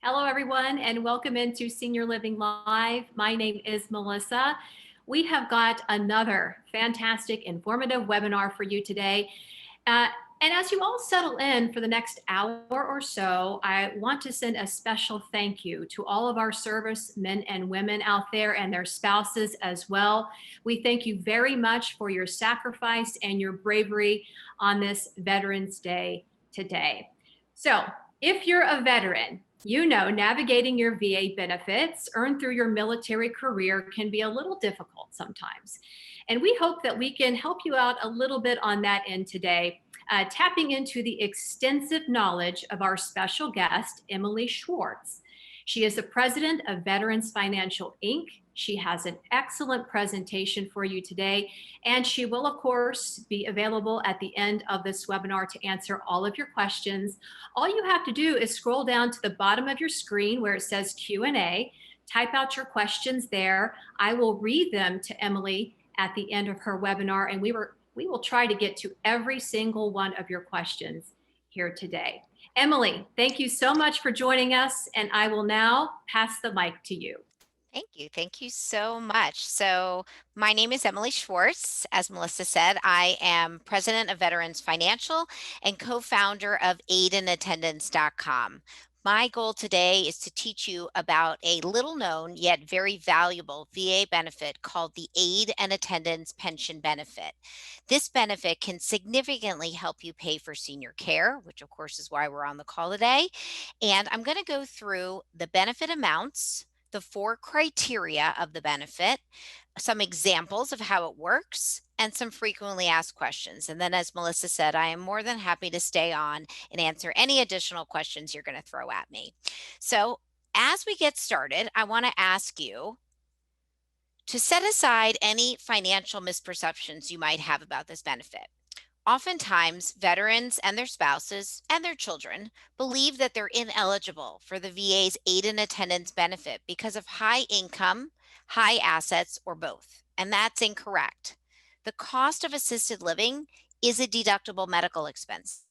Hello, everyone, and welcome into Senior Living Live. My name is Melissa. We have got another fantastic, informative webinar for you today. Uh, and as you all settle in for the next hour or so, I want to send a special thank you to all of our servicemen and women out there and their spouses as well. We thank you very much for your sacrifice and your bravery on this Veterans Day today. So, if you're a veteran, you know navigating your VA benefits earned through your military career can be a little difficult sometimes. And we hope that we can help you out a little bit on that end today, tapping into the extensive knowledge of our special guest, Emily Schwartz. She is the president of Veterans Financial Inc. She has an excellent presentation for you today, and she will, of course, be available at the end of this webinar to answer all of your questions. All you have to do is scroll down to the bottom of your screen where it says Q&A, type out your questions there. I will read them to Emily at the end of her webinar, and we will try to get to every single one of your questions here today. Emily, thank you so much for joining us, and I will now pass the mic to you. Thank you. Thank you so much. So, my name is Emily Schwartz. As Melissa said, I am president of Veterans Financial and co founder of aidandattendance.com. My goal today is to teach you about a little known yet very valuable VA benefit called the Aid and Attendance Pension Benefit. This benefit can significantly help you pay for senior care, which of course is why we're on the call today. And I'm going to go through the benefit amounts, the four criteria of the benefit, some examples of how it works, and some frequently asked questions. And then, as Melissa said, I am more than happy to stay on and answer any additional questions you're going to throw at me. So, as we get started, I want to ask you to set aside any financial misperceptions you might have about this benefit. Oftentimes, veterans and their spouses and their children believe that they're ineligible for the VA's aid and attendance benefit because of high income, high assets, or both. And that's incorrect. The cost of assisted living is a deductible medical expense,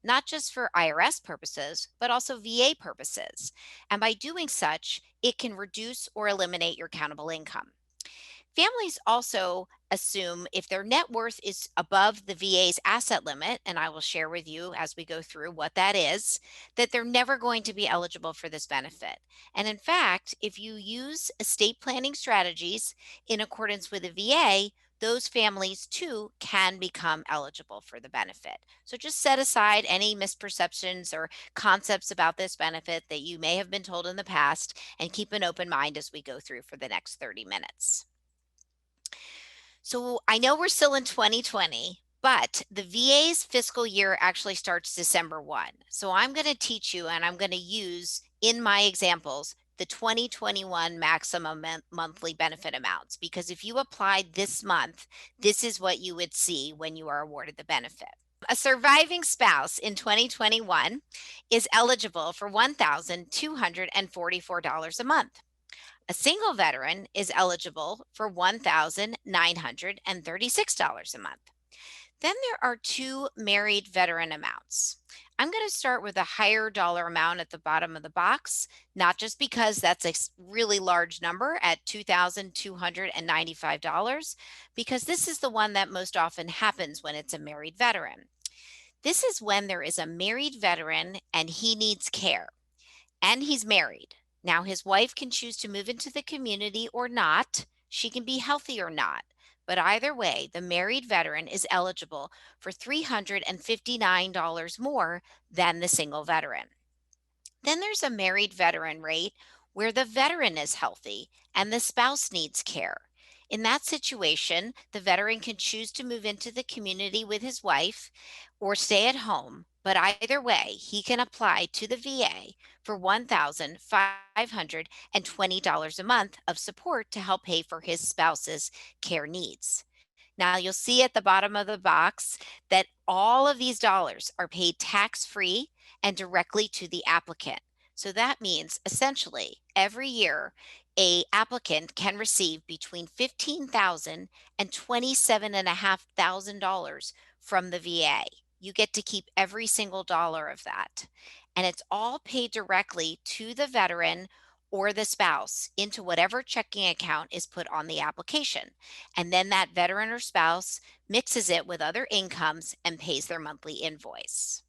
not just for IRS purposes, but also VA purposes. And by doing such, it can reduce or eliminate your countable income. Families also assume if their net worth is above the VA's asset limit, and I will share with you as we go through what that is, that they're never going to be eligible for this benefit. And in fact, if you use estate planning strategies in accordance with the VA, those families too can become eligible for the benefit. So just set aside any misperceptions or concepts about this benefit that you may have been told in the past and keep an open mind as we go through for the next 30 minutes. So I know we're still in 2020, but the VA's fiscal year actually starts December 1. So I'm going to teach you and I'm going to use in my examples the 2021 maximum monthly benefit amounts, because if you applied this month, this is what you would see when you are awarded the benefit. A surviving spouse in 2021 is eligible for $1,244 a month. A single veteran is eligible for $1,936 a month. Then there are two married veteran amounts. I'm going to start with a higher dollar amount at the bottom of the box, not just because that's a really large number at $2,295, because this is the one that most often happens when it's a married veteran. This is when there is a married veteran and he needs care and he's married. Now, his wife can choose to move into the community or not. She can be healthy or not. But either way, the married veteran is eligible for $359 more than the single veteran. Then there's a married veteran rate where the veteran is healthy and the spouse needs care. In that situation, the veteran can choose to move into the community with his wife or stay at home, but either way, he can apply to the VA for $1,520 a month of support to help pay for his spouse's care needs. Now, you'll see at the bottom of the box that all of these dollars are paid tax-free and directly to the applicant. So that means essentially every year a applicant can receive between $15,000 and $27,500 from the VA. You get to keep every single dollar of that. And it's all paid directly to the veteran or the spouse into whatever checking account is put on the application. And then that veteran or spouse mixes it with other incomes and pays their monthly invoice.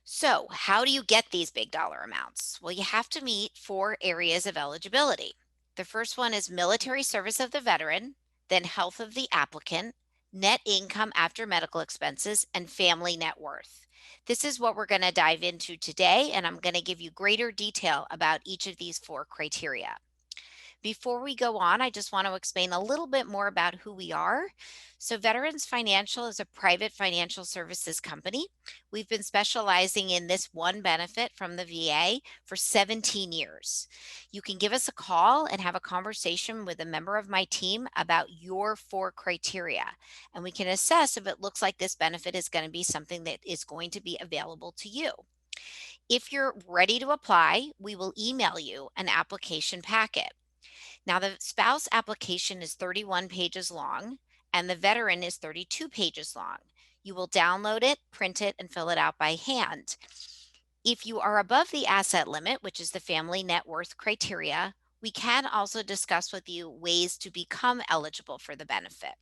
So, how do you get these big dollar amounts? Well, you have to meet four areas of eligibility. The first one is military service of the veteran, then health of the applicant, net income after medical expenses, and family net worth. This is what we're going to dive into today, and I'm going to give you greater detail about each of these four criteria. Before we go on, I just want to explain a little bit more about who we are. So, Veterans Financial is a private financial services company. We've been specializing in this one benefit from the VA for 17 years. You can give us a call and have a conversation with a member of my team about your four criteria, and we can assess if it looks like this benefit is going to be something that is going to be available to you. If you're ready to apply, we will email you an application packet. Now, the spouse application is 31 pages long and the veteran is 32 pages long. You will download it, print it, and fill it out by hand. If you are above the asset limit, which is the family net worth criteria, we can also discuss with you ways to become eligible for the benefit.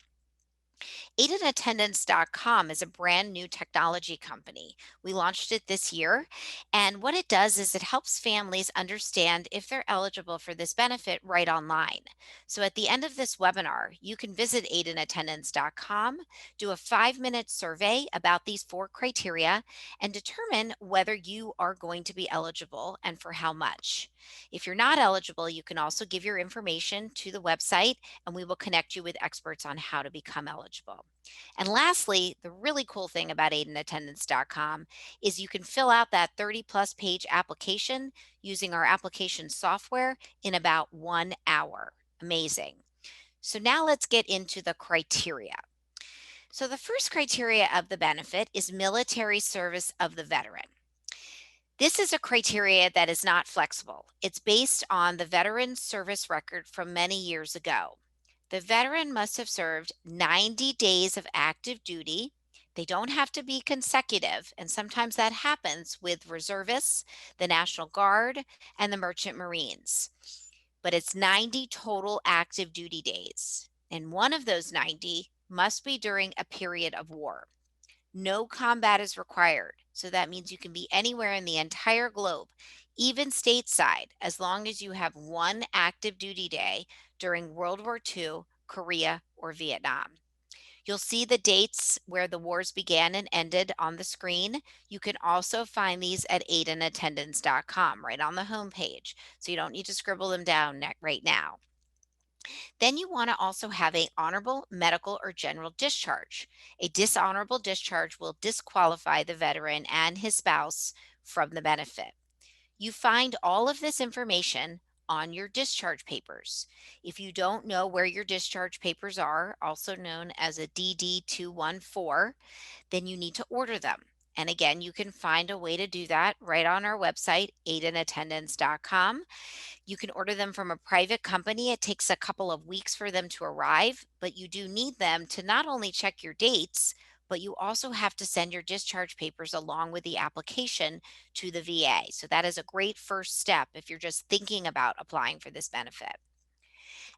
AidInAttendance.com is a brand new technology company. We launched it this year, and what it does is it helps families understand if they're eligible for this benefit right online. So at the end of this webinar, you can visit AidInAttendance.com, do a 5-minute survey about these four criteria, and determine whether you are going to be eligible and for how much. If you're not eligible, you can also give your information to the website and we will connect you with experts on how to become eligible. And lastly, the really cool thing about aidandattendance.com is you can fill out that 30 plus page application using our application software in about 1 hour. Amazing. So now let's get into the criteria. So the first criteria of the benefit is military service of the veteran. This is a criteria that is not flexible. It's based on the veteran's service record from many years ago. The veteran must have served 90 days of active duty. They don't have to be consecutive, and sometimes that happens with reservists, the National Guard, and the Merchant Marines. But it's 90 total active duty days, and one of those 90 must be during a period of war. No combat is required. So that means you can be anywhere in the entire globe, even stateside, as long as you have one active duty day during World War II, Korea, or Vietnam. You'll see the dates where the wars began and ended on the screen. You can also find these at aidandattendance.com right on the homepage. So you don't need to scribble them down right now. Then you want to also have a honorable medical or general discharge. A dishonorable discharge will disqualify the veteran and his spouse from the benefit. You find all of this information on your discharge papers. If you don't know where your discharge papers are, also known as a DD 214, then you need to order them. And again, you can find a way to do that right on our website, aidandattendance.com. You can order them from a private company. It takes a couple of weeks for them to arrive, but you do need them to not only check your dates, but you also have to send your discharge papers along with the application to the VA. So that is a great first step if you're just thinking about applying for this benefit.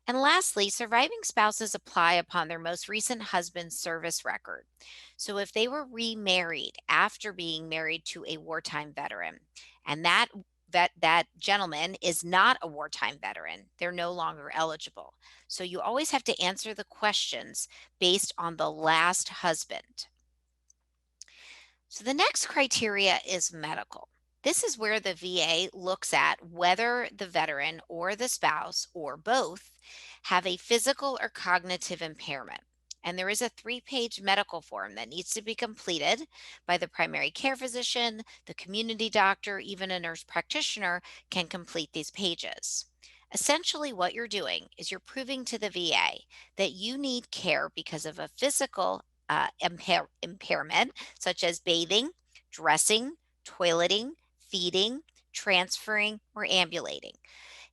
And lastly, surviving spouses apply upon their most recent husband's service record. So if they were remarried after being married to a wartime veteran, and that gentleman is not a wartime veteran, they're no longer eligible. So you always have to answer the questions based on the last husband. So the next criteria is medical. This is where the VA looks at whether the veteran or the spouse or both have a physical or cognitive impairment. And there is a 3-page medical form that needs to be completed by the primary care physician, the community doctor, even a nurse practitioner can complete these pages. Essentially, what you're doing is you're proving to the VA that you need care because of a physical impairment, such as bathing, dressing, toileting, feeding, transferring, or ambulating.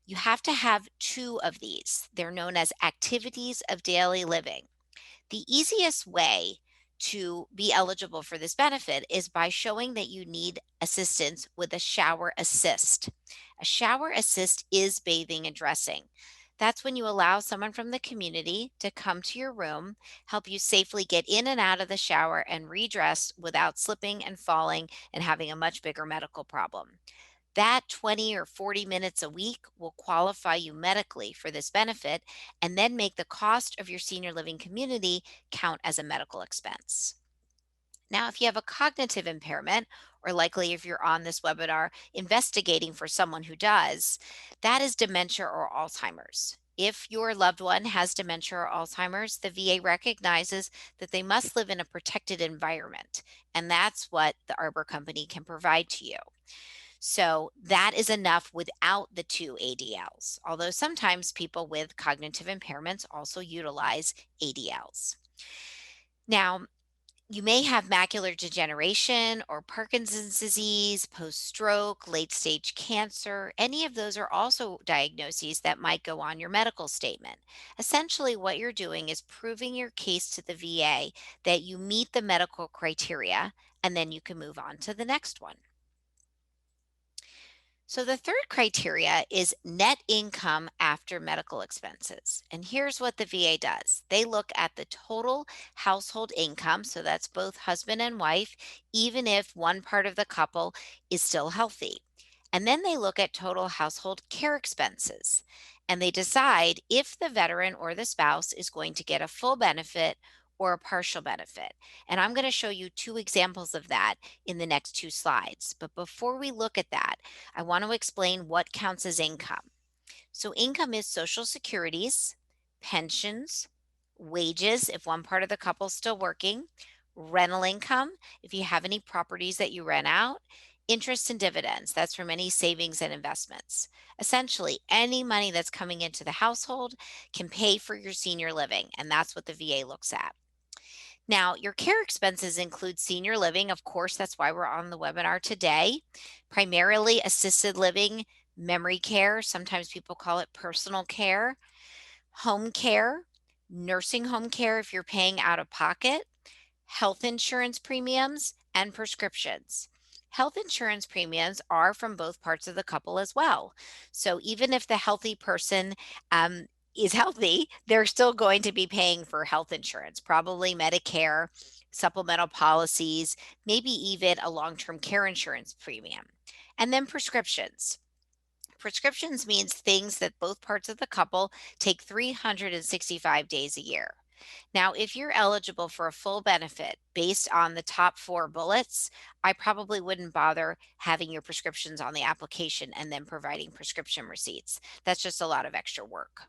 You have to have 2 of these. They're known as activities of daily living. The easiest way to be eligible for this benefit is by showing that you need assistance with a shower assist. A shower assist is bathing and dressing. That's when you allow someone from the community to come to your room, help you safely get in and out of the shower and redress without slipping and falling and having a much bigger medical problem. That 20 or 40 minutes a week will qualify you medically for this benefit and then make the cost of your senior living community count as a medical expense. Now, if you have a cognitive impairment, or likely if you're on this webinar investigating for someone who does, that is dementia or Alzheimer's. If your loved one has dementia or Alzheimer's, the VA recognizes that they must live in a protected environment, and that's what the Arbor Company can provide to you. So that is enough without the two ADLs, although sometimes people with cognitive impairments also utilize ADLs. Now, you may have macular degeneration or Parkinson's disease, post stroke, late stage cancer. Any of those are also diagnoses that might go on your medical statement. Essentially, what you're doing is proving your case to the VA that you meet the medical criteria, and then you can move on to the next one. So the third criteria is net income after medical expenses. And here's what the VA does. They look at the total household income, so that's both husband and wife, even if one part of the couple is still healthy. And then they look at total household care expenses. And they decide if the veteran or the spouse is going to get a full benefit or a partial benefit. And I'm going to show you two examples of that in the next two slides. But before we look at that, I want to explain what counts as income. So income is Social Securities, pensions, wages if one part of the couple is still working, rental income if you have any properties that you rent out, interest and dividends, that's from any savings and investments. Essentially, any money that's coming into the household can pay for your senior living, and that's what the VA looks at. Now, your care expenses include senior living. Of course, that's why we're on the webinar today. Primarily assisted living, memory care, sometimes people call it personal care, home care, nursing home care if you're paying out of pocket, health insurance premiums, and prescriptions. Health insurance premiums are from both parts of the couple as well. So even if the healthy person is healthy, they're still going to be paying for health insurance, probably Medicare, supplemental policies, maybe even a long-term care insurance premium. And then prescriptions. Prescriptions means things that both parts of the couple take 365 days a year. Now, if you're eligible for a full benefit based on the top four bullets, I probably wouldn't bother having your prescriptions on the application and then providing prescription receipts. That's just a lot of extra work.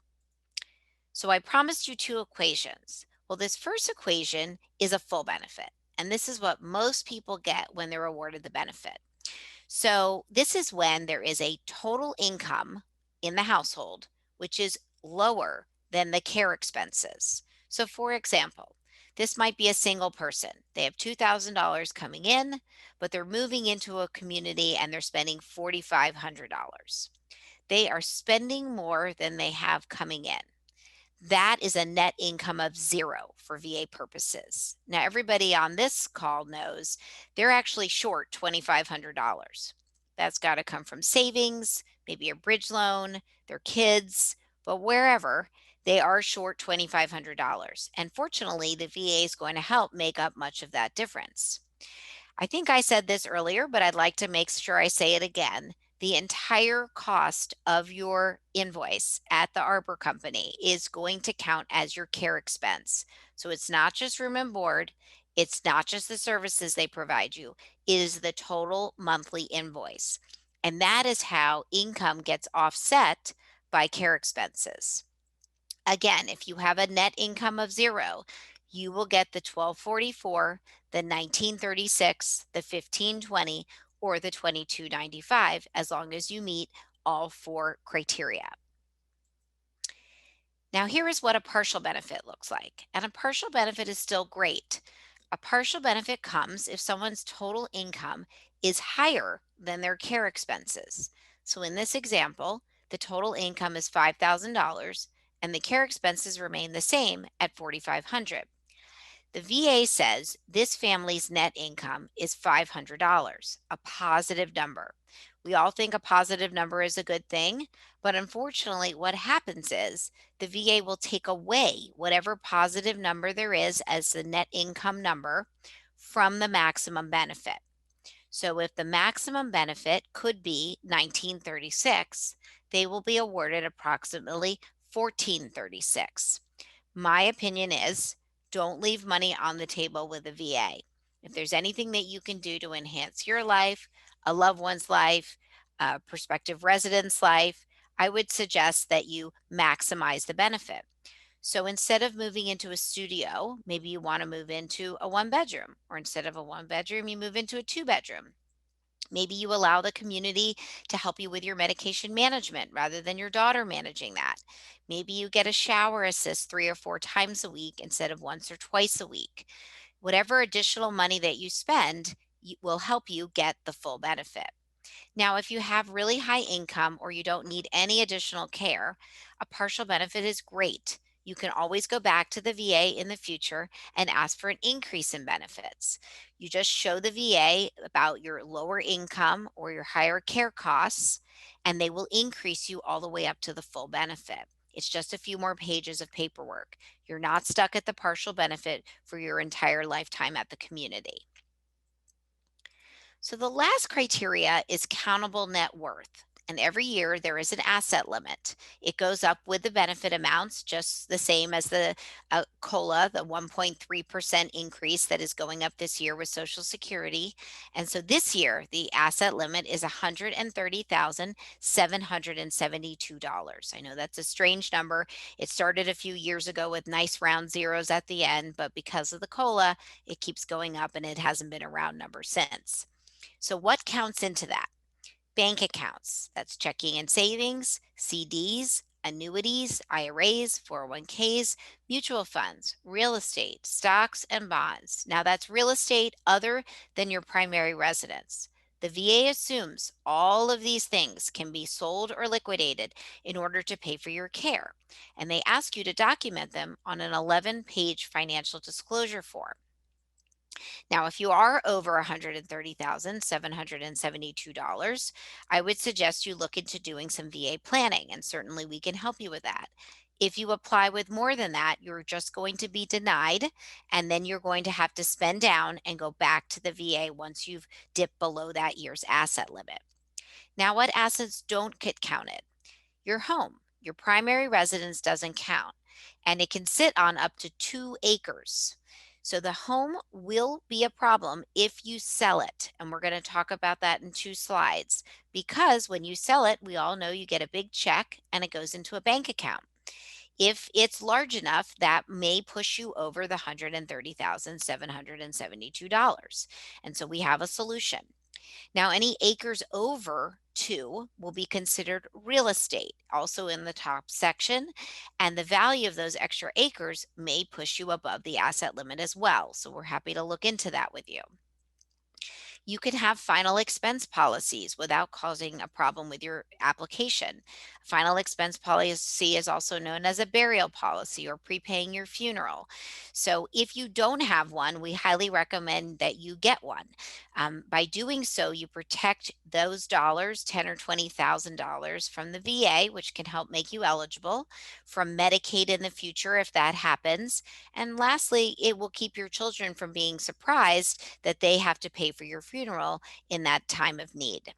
So I promised you two equations. Well, this first equation is a full benefit, and this is what most people get when they're awarded the benefit. So this is when there is a total income in the household, which is lower than the care expenses. So for example, this might be a single person. They have $2,000 coming in, but they're moving into a community and they're spending $4,500. They are spending more than they have coming in. That is a net income of zero for VA purposes. Now, everybody on this call knows they're actually short $2,500. That's got to come from savings, maybe a bridge loan, their kids, but wherever, they are short $2,500. And fortunately, the VA is going to help make up much of that difference. I think I said this earlier, but I'd like to make sure I say it again. The entire cost of your invoice at the Arbor Company is going to count as your care expense. So it's not just room and board. It's not just the services they provide you. It is the total monthly invoice. And that is how income gets offset by care expenses. Again, if you have a net income of zero, you will get the 1244, the 1936, the 1520, or the 2295 as long as you meet all four criteria. Now, here is what a partial benefit looks like. And a partial benefit is still great. A partial benefit comes if someone's total income is higher than their care expenses. So in this example, the total income is $5,000 and the care expenses remain the same at $4,500. The VA says this family's net income is $500, a positive number. We all think a positive number is a good thing, but unfortunately, what happens is the VA will take away whatever positive number there is as the net income number from the maximum benefit. So if the maximum benefit could be 1936, they will be awarded approximately 1436. My opinion is don't leave money on the table with the VA. If there's anything that you can do to enhance your life, a loved one's life, a prospective resident's life, I would suggest that you maximize the benefit. So instead of moving into a studio, maybe you want to move into a one bedroom, or instead of a one bedroom, you move into a two bedroom. Maybe you allow the community to help you with your medication management rather than your daughter managing that. Maybe you get a shower assist 3 or 4 times a week instead of once or twice a week. Whatever additional money that you spend will help you get the full benefit. Now, if you have really high income or you don't need any additional care, a partial benefit is great. You can always go back to the VA in the future and ask for an increase in benefits. You just show the VA about your lower income or your higher care costs, and they will increase you all the way up to the full benefit. It's just a few more pages of paperwork. You're not stuck at the partial benefit for your entire lifetime at the community. So the last criteria is countable net worth. And every year there is an asset limit. It goes up with the benefit amounts, just the same as the COLA, the 1.3% increase that is going up this year with Social Security. And so this year, the asset limit is $130,772. I know that's a strange number. It started a few years ago with nice round zeros at the end, but because of the COLA, it keeps going up and it hasn't been a round number since. So, what counts into that? Bank accounts, that's checking and savings, CDs, annuities, IRAs, 401ks, mutual funds, real estate, stocks, and bonds. Now, that's real estate other than your primary residence. The VA assumes all of these things can be sold or liquidated in order to pay for your care, and they ask you to document them on an 11-page financial disclosure form. Now, if you are over $130,772, I would suggest you look into doing some VA planning, and certainly we can help you with that. If you apply with more than that, you're just going to be denied, and then you're going to have to spend down and go back to the VA once you've dipped below that year's asset limit. Now, what assets don't get counted? Your home, your primary residence doesn't count, and it can sit on up to 2 acres. So the home will be a problem if you sell it. And we're going to talk about that in 2 slides because when you sell it, we all know you get a big check and it goes into a bank account. If it's large enough, that may push you over the $130,772. And so we have a solution. Now, any acres over 2 will be considered real estate, also in the top section, and the value of those extra acres may push you above the asset limit as well. So we're happy to look into that with you. You can have final expense policies without causing a problem with your application. Final expense policy is also known as a burial policy or prepaying your funeral. So if you don't have one, we highly recommend that you get one. By doing so, you protect those dollars, $10,000 or $20,000 from the VA, which can help make you eligible, from Medicaid in the future if that happens. And lastly, it will keep your children from being surprised that they have to pay for your funeral in that time of need.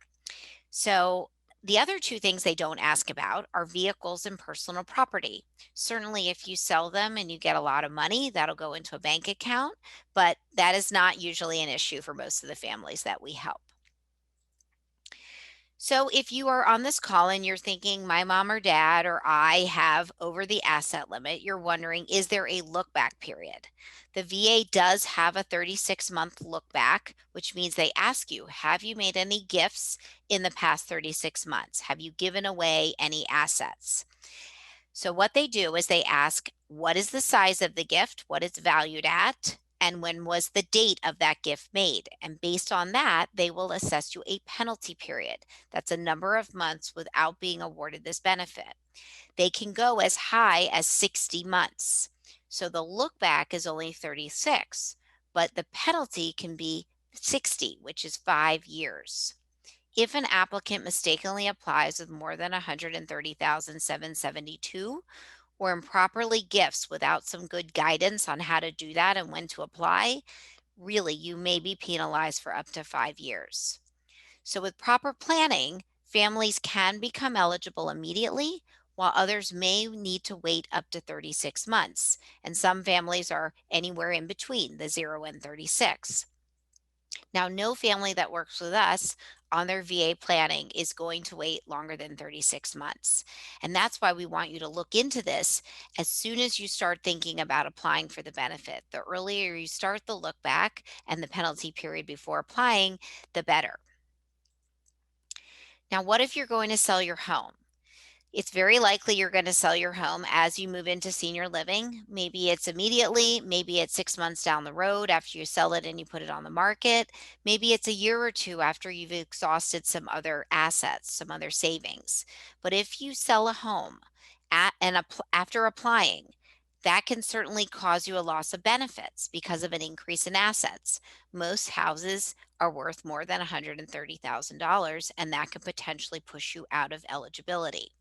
So, the other 2 things they don't ask about are vehicles and personal property. Certainly, if you sell them and you get a lot of money, that'll go into a bank account, but that is not usually an issue for most of the families that we help. So if you are on this call and you're thinking, my mom or dad or I have over the asset limit, you're wondering, is there a look back period? The VA does have a 36-month look back, which means they ask you, have you made any gifts in the past 36 months? Have you given away any assets? So what they do is they ask, what is the size of the gift? What it's valued at? And when was the date of that gift made? And based on that, they will assess you a penalty period. That's a number of months without being awarded this benefit. They can go as high as 60 months. So the look back is only 36, but the penalty can be 60, which is 5 years. If an applicant mistakenly applies with more than 130,772 or improperly gifts without some good guidance on how to do that and when to apply, really you may be penalized for up to 5 years. So, with proper planning, families can become eligible immediately, while others may need to wait up to 36 months. And some families are anywhere in between the 0 and 36. Now, no family that works with us on their VA planning is going to wait longer than 36 months. And that's why we want you to look into this as soon as you start thinking about applying for the benefit. The earlier you start the look back and the penalty period before applying, the better. Now, what if you're going to sell your home? It's very likely you're going to sell your home as you move into senior living. Maybe it's immediately, maybe it's 6 months down the road after you sell it and you put it on the market. Maybe it's a year or two after you've exhausted some other assets, some other savings. But if you sell a home after applying, that can certainly cause you a loss of benefits because of an increase in assets. Most houses are worth more than $130,000, and that could potentially push you out of eligibility.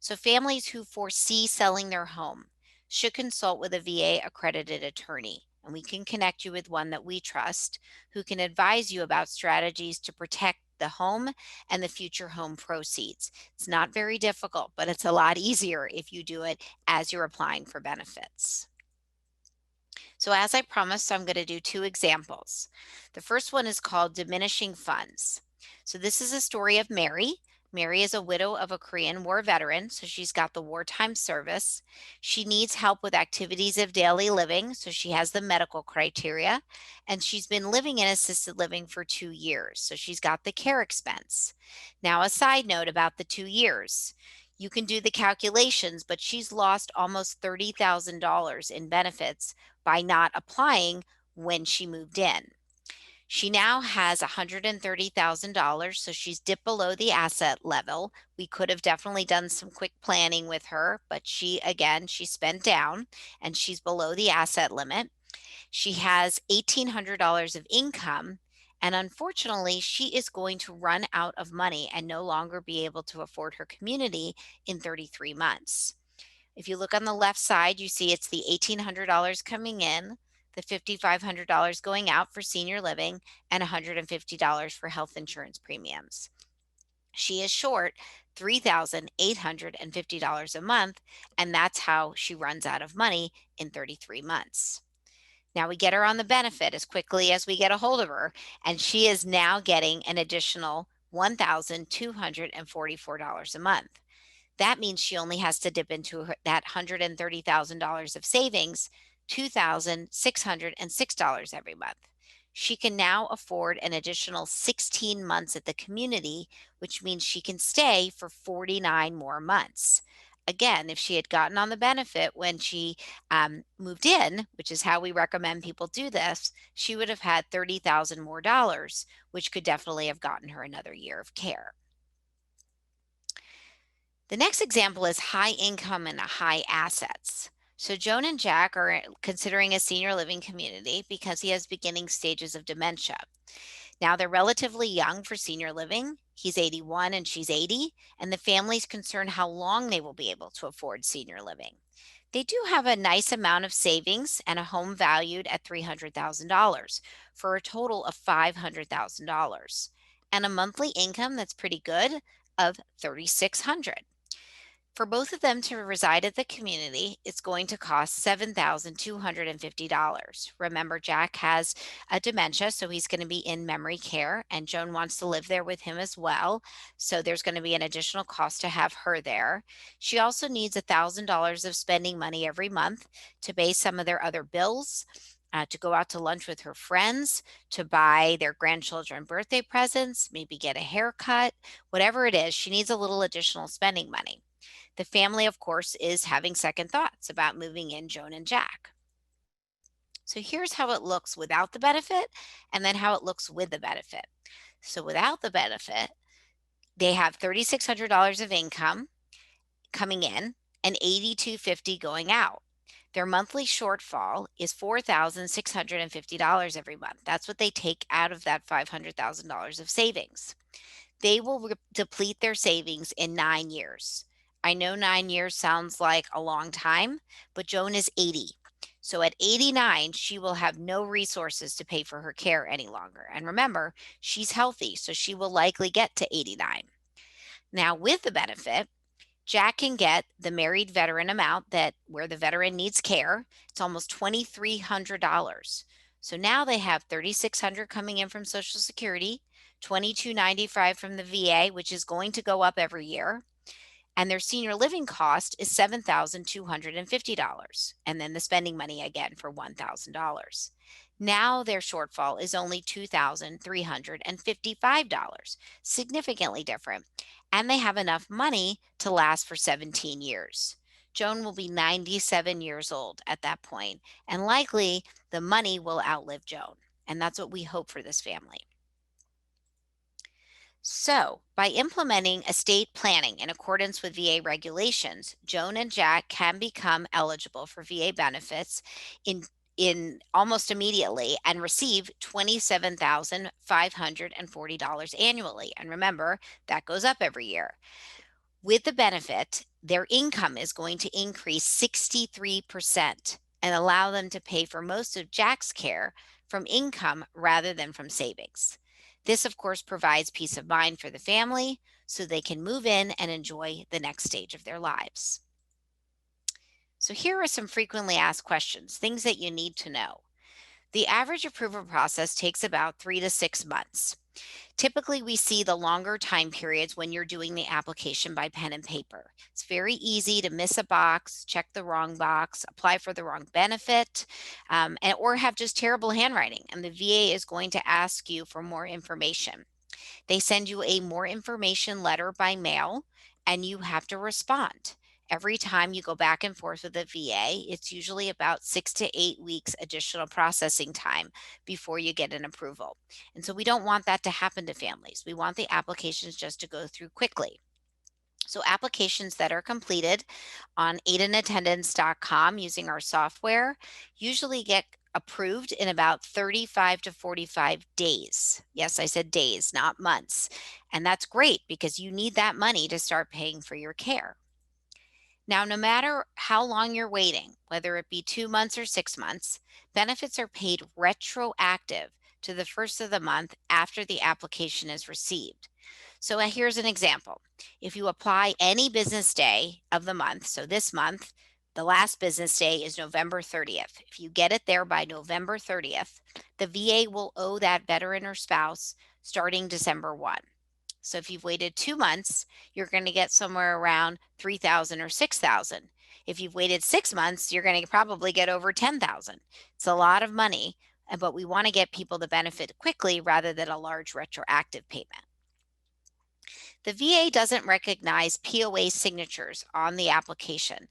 So, families who foresee selling their home should consult with a VA accredited attorney, and we can connect you with one that we trust who can advise you about strategies to protect the home and the future home proceeds. It's not very difficult, but it's a lot easier if you do it as you're applying for benefits. So, as I promised, I'm going to do two examples. The first one is called Diminishing Funds. So, this is a story of Mary. Mary is a widow of a Korean War veteran, so she's got the wartime service. She needs help with activities of daily living, so she has the medical criteria, and she's been living in assisted living for 2 years, so she's got the care expense. Now, a side note about the 2 years. You can do the calculations, but she's lost almost $30,000 in benefits by not applying when she moved in. She now has $130,000, so she's dipped below the asset level. We could have definitely done some quick planning with her, but she spent down and she's below the asset limit. She has $1,800 of income, and unfortunately, she is going to run out of money and no longer be able to afford her community in 33 months. If you look on the left side, you see it's the $1,800 coming in, the $5,500 going out for senior living, and $150 for health insurance premiums. She is short $3,850 a month, and that's how she runs out of money in 33 months. Now we get her on the benefit as quickly as we get a hold of her, and she is now getting an additional $1,244 a month. That means she only has to dip into that $130,000 of savings, $2,606 every month. She can now afford an additional 16 months at the community, which means she can stay for 49 more months. Again, if she had gotten on the benefit when she moved in, which is how we recommend people do this, she would have had 30,000 more dollars, which could definitely have gotten her another year of care. The next example is high income and high assets. So Joan and Jack are considering a senior living community because he has beginning stages of dementia. Now they're relatively young for senior living. He's 81 and she's 80, and the family's concerned how long they will be able to afford senior living. They do have a nice amount of savings and a home valued at $300,000 for a total of $500,000 and a monthly income that's pretty good of $3,600. For both of them to reside at the community, it's going to cost $7,250. Remember, Jack has a dementia, so he's going to be in memory care, and Joan wants to live there with him as well. So there's going to be an additional cost to have her there. She also needs $1,000 of spending money every month to pay some of their other bills. To go out to lunch with her friends, to buy their grandchildren birthday presents, maybe get a haircut, whatever it is, she needs a little additional spending money. The family, of course, is having second thoughts about moving in Joan and Jack. So here's how it looks without the benefit and then how it looks with the benefit. So without the benefit, they have $3,600 of income coming in and $8,250 going out. Their monthly shortfall is $4,650 every month. That's what they take out of that $500,000 of savings. They will deplete their savings in 9 years. I know 9 years sounds like a long time, but Joan is 80. So at 89, she will have no resources to pay for her care any longer. And remember, she's healthy, so she will likely get to 89. Now, with the benefit, Jack can get the married veteran amount that where the veteran needs care. It's almost $2,300. So now they have $3,600 coming in from Social Security, $2,295 from the VA, which is going to go up every year, and their senior living cost is $7,250. And then the spending money again for $1,000. Now their shortfall is only $2,355, significantly different. And they have enough money to last for 17 years. Joan will be 97 years old at that point, and likely the money will outlive Joan. And that's what we hope for this family. So, by implementing estate planning in accordance with VA regulations, Joan and Jack can become eligible for VA benefits in almost immediately and receive $27,540 annually. And remember, that goes up every year. With the benefit, their income is going to increase 63% and allow them to pay for most of Jack's care from income rather than from savings. This, of course, provides peace of mind for the family so they can move in and enjoy the next stage of their lives. So here are some frequently asked questions, things that you need to know. The average approval process takes about 3 to 6 months. Typically, we see the longer time periods when you're doing the application by pen and paper. It's very easy to miss a box, check the wrong box, apply for the wrong benefit, or have just terrible handwriting, and the VA is going to ask you for more information. They send you a more information letter by mail, and you have to respond. Every time you go back and forth with the VA, it's usually about 6 to 8 weeks additional processing time before you get an approval. And so we don't want that to happen to families. We want the applications just to go through quickly. So applications that are completed on aidandattendance.com using our software usually get approved in about 35 to 45 days. Yes, I said days, not months. And that's great because you need that money to start paying for your care. Now, no matter how long you're waiting, whether it be 2 months or 6 months, benefits are paid retroactive to the first of the month after the application is received. So here's an example. If you apply any business day of the month, so this month, the last business day is November 30th. If you get it there by November 30th, the VA will owe that veteran or spouse starting December 1. So if you've waited 2 months, you're going to get somewhere around 3,000 or 6,000. If you've waited 6 months, you're going to probably get over 10,000. It's a lot of money, but we want to get people the benefit quickly rather than a large retroactive payment. The VA doesn't recognize POA signatures on the application.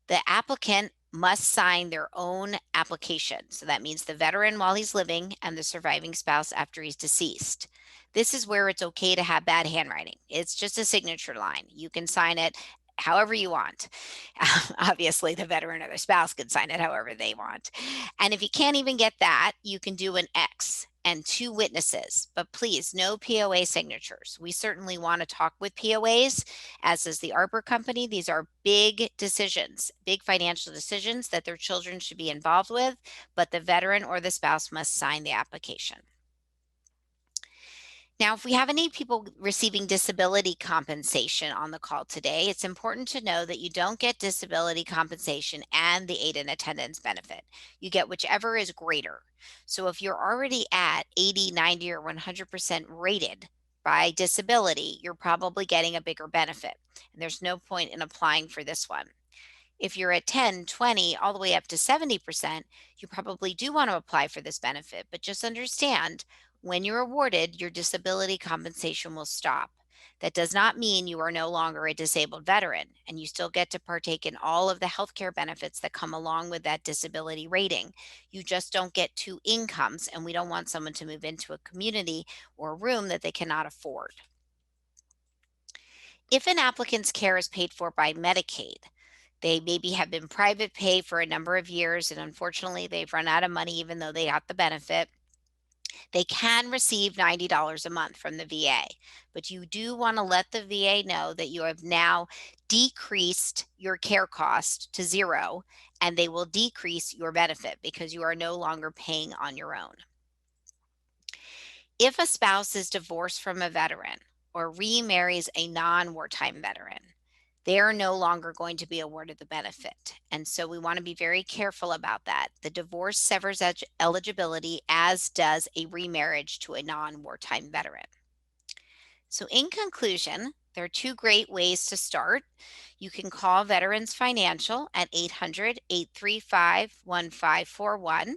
The applicant must sign their own application. So that means the veteran while he's living and the surviving spouse after he's deceased. This is where it's okay to have bad handwriting. It's just a signature line. You can sign it however you want. Obviously, the veteran or the spouse can sign it however they want. And if you can't even get that, you can do an X and 2 witnesses, but please, no POA signatures. We certainly want to talk with POAs, as does the Arbor Company. These are big decisions, big financial decisions that their children should be involved with, but the veteran or the spouse must sign the application. Now, if we have any people receiving disability compensation on the call today, it's important to know that you don't get disability compensation and the aid and attendance benefit. You get whichever is greater. So if you're already at 80, 90, or 100% rated by disability, you're probably getting a bigger benefit. And there's no point in applying for this one. If you're at 10, 20, all the way up to 70%, you probably do want to apply for this benefit, but just understand when you're awarded, your disability compensation will stop. That does not mean you are no longer a disabled veteran, and you still get to partake in all of the healthcare benefits that come along with that disability rating. You just don't get 2 incomes, and we don't want someone to move into a community or a room that they cannot afford. If an applicant's care is paid for by Medicaid, They maybe have been private pay for a number of years, and unfortunately, they've run out of money even though they got the benefit. They can receive $90 a month from the VA, but you do want to let the VA know that you have now decreased your care cost to zero, and they will decrease your benefit because you are no longer paying on your own. If a spouse is divorced from a veteran or remarries a non wartime veteran, they are no longer going to be awarded the benefit. And so we want to be very careful about that. The divorce severs eligibility, as does a remarriage to a non wartime veteran. So, in conclusion, there are two great ways to start. You can call Veterans Financial at 800-835-1541.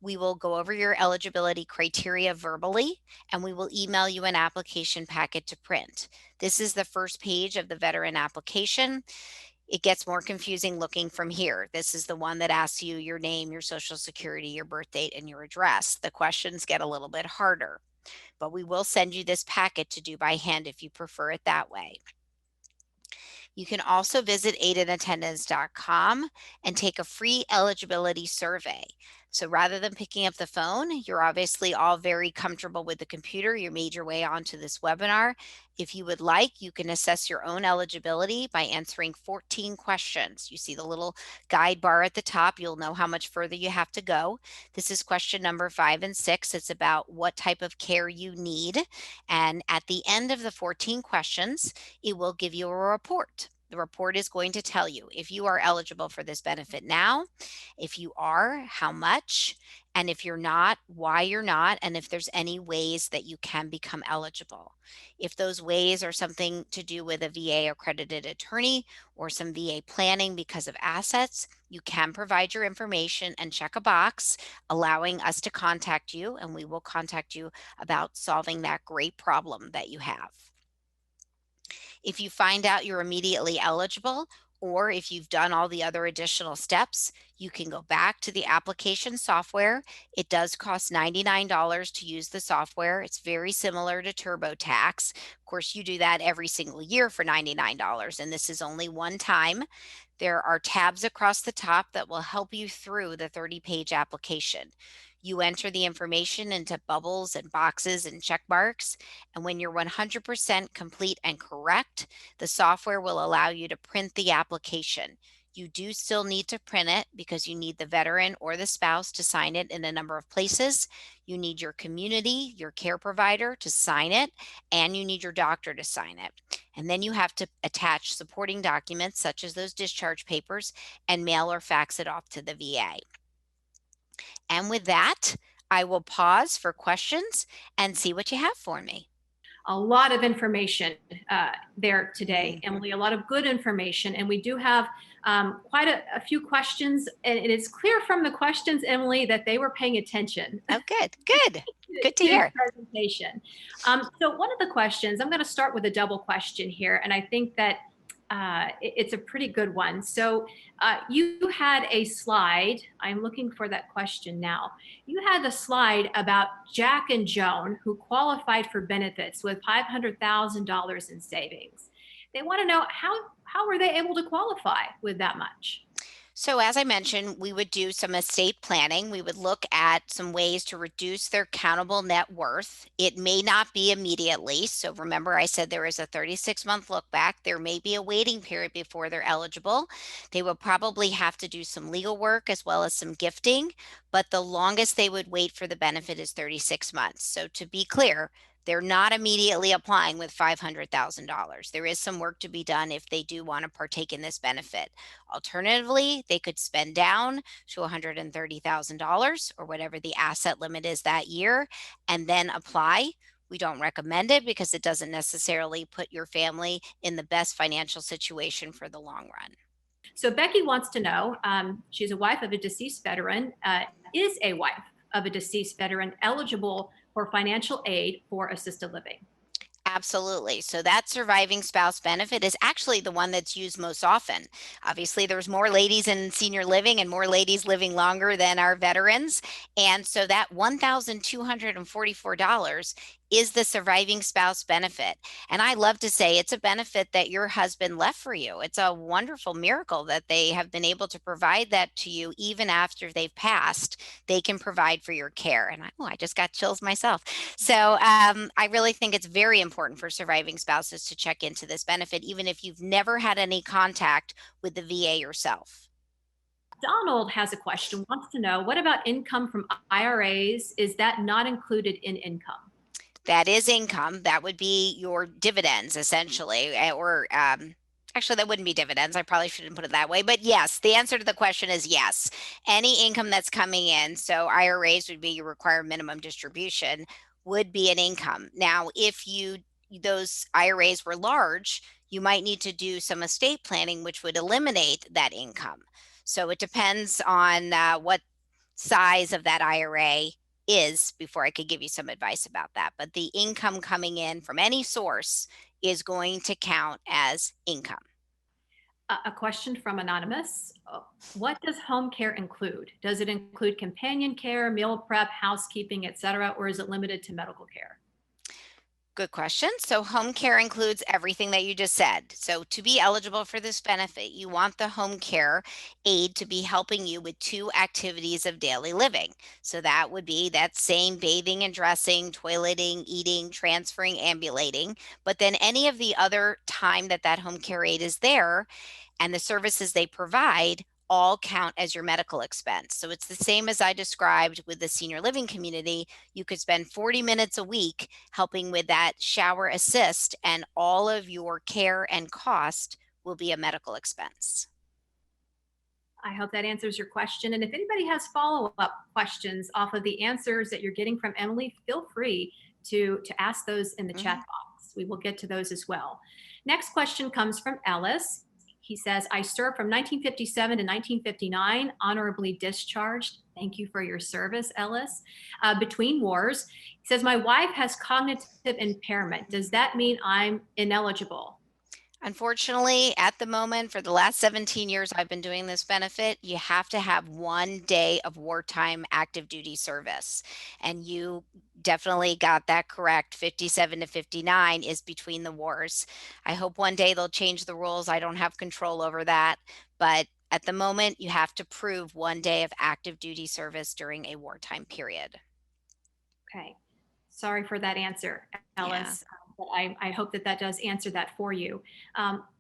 We will go over your eligibility criteria verbally, and we will email you an application packet to print. This is the first page of the veteran application. It gets more confusing looking from here. This is the one that asks you your name, your social security, your birth date, and your address. The questions get a little bit harder, but we will send you this packet to do by hand if you prefer it that way. You can also visit aidandattendance.com and take a free eligibility survey. So rather than picking up the phone, you're obviously all very comfortable with the computer. You made your way onto this webinar. If you would like, you can assess your own eligibility by answering 14 questions. You see the little guide bar at the top. You'll know how much further you have to go. This is question number 5 and 6. It's about what type of care you need. And at the end of the 14 questions, it will give you a report. The report is going to tell you if you are eligible for this benefit now, if you are, how much, and if you're not, why you're not, and if there's any ways that you can become eligible. If those ways are something to do with a VA accredited attorney or some VA planning because of assets, you can provide your information and check a box allowing us to contact you, and we will contact you about solving that great problem that you have. If you find out you're immediately eligible, or if you've done all the other additional steps, you can go back to the application software. It does cost $99 to use the software. It's very similar to TurboTax. Of course, you do that every single year for $99, and this is only one time. There are tabs across the top that will help you through the 30-page application. You enter the information into bubbles and boxes and check marks, and when you're 100% complete and correct, the software will allow you to print the application. You do still need to print it because you need the veteran or the spouse to sign it in a number of places. You need your community, your care provider to sign it, and you need your doctor to sign it. And then you have to attach supporting documents such as those discharge papers and mail or fax it off to the VA. And with that, I will pause for questions and see what you have for me. A lot of information there today, Mhm. Emily, a lot of good information. And we do have quite a few questions. And it is clear from the questions, Emily, that they were paying attention Oh, good, good. Good to to the hear. presentation. So one of the questions, I'm going to start with a double question here. And I think that it's a pretty good one. So you had a slide. I'm looking for that question now. You had a slide about Jack and Joan who qualified for benefits with $500,000 in savings. They want to know how were they able to qualify with that much? So, as I mentioned, we would do some estate planning. We would look at some ways to reduce their countable net worth. It may not be immediately. So, remember, I said there is a 36-month look back. There may be a waiting period before they're eligible. They will probably have to do some legal work as well as some gifting, but the longest they would wait for the benefit is 36 months. So, to be clear, they're not immediately applying with $500,000. There is some work to be done if they do want to partake in this benefit. Alternatively, they could spend down to $130,000 or whatever the asset limit is that year and then apply. We don't recommend it because it doesn't necessarily put your family in the best financial situation for the long run. So Becky wants to know, she's a wife of a deceased veteran, is a wife of a deceased veteran eligible for financial aid for assisted living? Absolutely. So that surviving spouse benefit is actually the one that's used most often. Obviously, there's more ladies in senior living and more ladies living longer than our veterans. And so that $1,244 is the surviving spouse benefit. And I love to say it's a benefit that your husband left for you. It's a wonderful miracle that they have been able to provide that to you even after they've passed. They can provide for your care. And I just got chills myself. So I really think it's very important for surviving spouses to check into this benefit, even if you've never had any contact with the VA yourself. Donald has a question, wants to know what about income from IRAs? Is that not included in income? That is income. That would be your dividends, essentially, or actually, that wouldn't be dividends. I probably shouldn't put it that way. But yes, the answer to the question is yes. Any income that's coming in, so IRAs would be your required minimum distribution, would be an income. Now, if those IRAs were large, you might need to do some estate planning, which would eliminate that income. So it depends on what size of that IRA is before I could give you some advice about that. But the income coming in from any source is going to count as income. A question from Anonymous. What does home care include? Does it include companion care, meal prep, housekeeping, etc., or is it limited to medical care? Good question. So home care includes everything that you just said. So to be eligible for this benefit, you want the home care aid to be helping you with two activities of daily living. So that would be that same bathing and dressing, toileting, eating, transferring, ambulating. But then any of the other time that that home care aid is there and the services they provide all count as your medical expense. So it's the same as I described with the senior living community. You could spend 40 minutes a week helping with that shower assist, and all of your care and cost will be a medical expense. I hope that answers your question. And if anybody has follow-up questions off of the answers that you're getting from Emily, feel free to ask those in the chat box. We will get to those as well. Next question comes from Ellis. He says, I served from 1957 to 1959, honorably discharged. Thank you for your service, Ellis. Between wars, he says, my wife has cognitive impairment. Does that mean I'm ineligible? Unfortunately, at the moment, for the last 17 years I've been doing this benefit, you have to have 1 day of wartime active duty service. And you definitely got that correct. 57 to 59 is between the wars. I hope one day they'll change the rules. I don't have control over that. But at the moment, you have to prove 1 day of active duty service during a wartime period. Okay. Sorry for that answer, Yeah. Ellis. But I hope that that does answer that for you.